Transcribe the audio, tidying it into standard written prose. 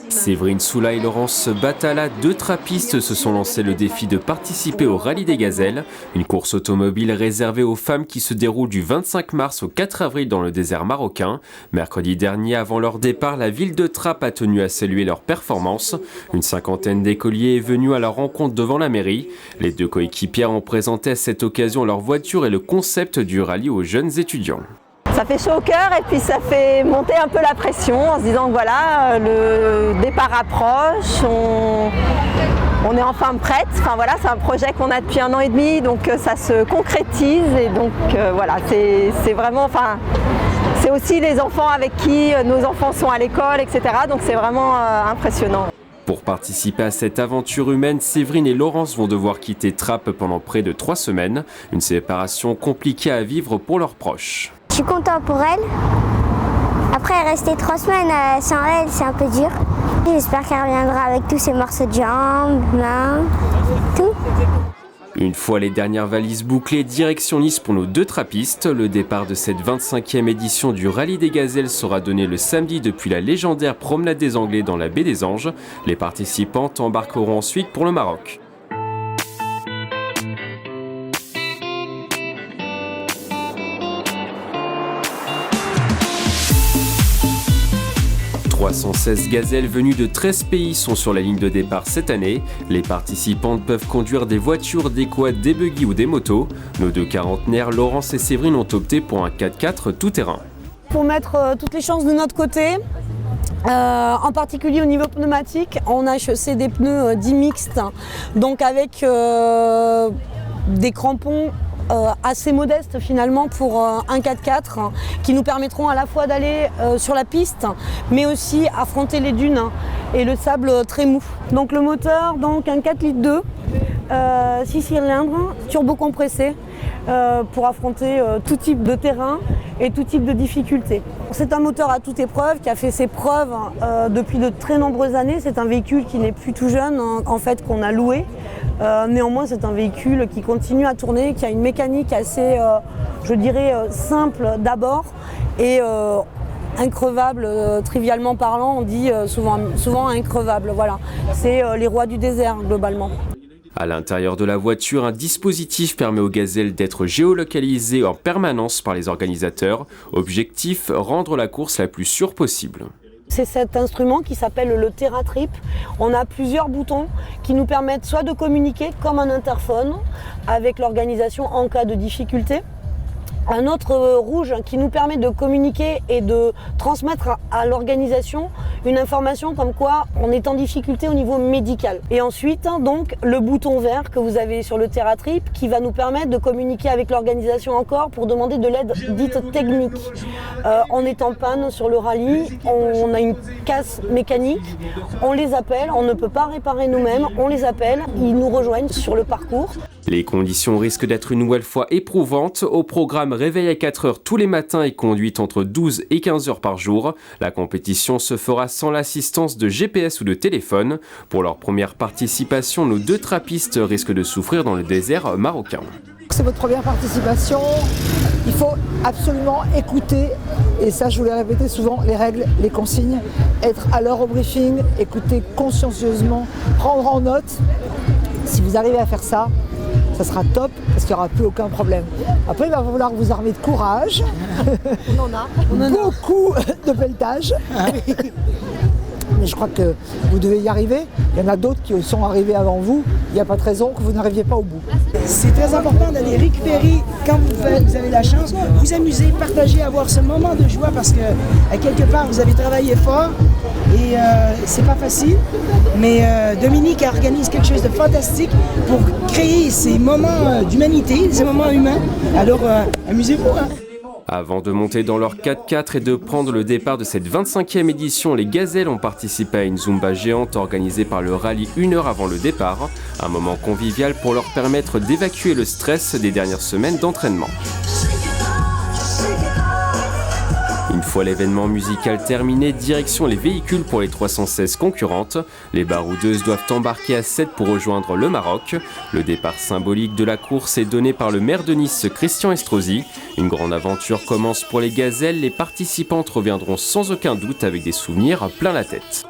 Séverine Soula et Laurence Batala, deux trappistes, se sont lancés le défi de participer au Rallye des Gazelles, une course automobile réservée aux femmes qui se déroule du 25 mars au 4 avril dans le désert marocain. Mercredi dernier, avant leur départ, la ville de Trappes a tenu à saluer leur performance. Une cinquantaine d'écoliers est venue à leur rencontre devant la mairie. Les deux coéquipières ont présenté à cette occasion leur voiture et le concept du rallye aux jeunes étudiants. Ça fait chaud au cœur et puis ça fait monter un peu la pression en se disant que voilà, le départ approche, on est enfin prête. Enfin voilà, c'est un projet qu'on a depuis 1 an et demi, donc ça se concrétise et donc voilà, c'est vraiment, enfin, c'est aussi les enfants avec qui nos enfants sont à l'école, etc. Donc c'est vraiment impressionnant. Pour participer à cette aventure humaine, Séverine et Laurence vont devoir quitter Trappes pendant près de 3 semaines. Une séparation compliquée à vivre pour leurs proches. Je suis contente pour elle. Après, rester 3 semaines sans elle, c'est un peu dur. J'espère qu'elle reviendra avec tous ses morceaux de jambes, mains, tout. Une fois les dernières valises bouclées, direction Nice pour nos deux trappistes. Le départ de cette 25e édition du Rallye des Gazelles sera donné le samedi depuis la légendaire promenade des Anglais dans la baie des Anges. Les participantes embarqueront ensuite pour le Maroc. 316 gazelles venues de 13 pays sont sur la ligne de départ cette année. Les participantes peuvent conduire des voitures, des quads, des buggy ou des motos. Nos deux quarantenaires, Laurence et Séverine, ont opté pour un 4x4 tout-terrain. Pour mettre toutes les chances de notre côté, en particulier au niveau pneumatique, on a acheté des pneus dits mixtes, donc avec des crampons assez modestes finalement pour un 4x4 qui nous permettront à la fois d'aller sur la piste mais aussi affronter les dunes et le sable très mou. Donc le moteur, donc un 4 litres 2, 6 cylindres, turbo compressé pour affronter tout type de terrain et tout type de difficultés. C'est un moteur à toute épreuve qui a fait ses preuves depuis de très nombreuses années. C'est un véhicule qui n'est plus tout jeune en fait, qu'on a loué. Néanmoins, c'est un véhicule qui continue à tourner, qui a une mécanique assez, je dirais, simple d'abord et increvable, trivialement parlant, on dit souvent increvable. Voilà. C'est les rois du désert globalement. À l'intérieur de la voiture, un dispositif permet aux gazelles d'être géolocalisées en permanence par les organisateurs. Objectif, rendre la course la plus sûre possible. C'est cet instrument qui s'appelle le TerraTrip. On a plusieurs boutons qui nous permettent soit de communiquer comme un interphone avec l'organisation en cas de difficulté. Un autre rouge qui nous permet de communiquer et de transmettre à l'organisation une information comme quoi on est en difficulté au niveau médical. Et ensuite, donc, le bouton vert que vous avez sur le TerraTrip qui va nous permettre de communiquer avec l'organisation encore pour demander de l'aide dite technique. On est en panne sur le rallye, on a une casse mécanique, on les appelle, on ne peut pas réparer nous-mêmes, on les appelle, ils nous rejoignent sur le parcours. Les conditions risquent d'être une nouvelle fois éprouvantes. Au programme, réveil à 4 heures tous les matins et conduite entre 12 et 15 heures par jour. La compétition se fera sans l'assistance de GPS ou de téléphone. Pour leur première participation, nos deux trappistes risquent de souffrir dans le désert marocain. C'est votre première participation. Il faut absolument écouter, et ça je vous l'ai répété souvent, les règles, les consignes, être à l'heure au briefing, écouter consciencieusement, prendre en note. Si vous arrivez à faire ça, ça sera top parce qu'il n'y aura plus aucun problème. Après, il va falloir vous armer de courage. On en a. Beaucoup de pelletage. Mais je crois que vous devez y arriver. Il y en a d'autres qui sont arrivés avant vous. Il n'y a pas de raison que vous n'arriviez pas au bout. C'est très important d'aller récupérer quand vous avez la chance, vous amuser, partager, avoir ce moment de joie parce que quelque part vous avez travaillé fort et c'est pas facile. Mais Dominique organise quelque chose de fantastique pour créer ces moments d'humanité, ces moments humains. Alors amusez-vous. Hein. Avant de monter dans leur 4x4 et de prendre le départ de cette 25e édition, les gazelles ont participé à une Zumba géante organisée par le rallye 1 heure avant le départ. Un moment convivial pour leur permettre d'évacuer le stress des dernières semaines d'entraînement. Une fois l'événement musical terminé, direction les véhicules pour les 316 concurrentes. Les baroudeuses doivent embarquer à 7 pour rejoindre le Maroc. Le départ symbolique de la course est donné par le maire de Nice, Christian Estrosi. Une grande aventure commence pour les gazelles. Les participantes reviendront sans aucun doute avec des souvenirs plein la tête.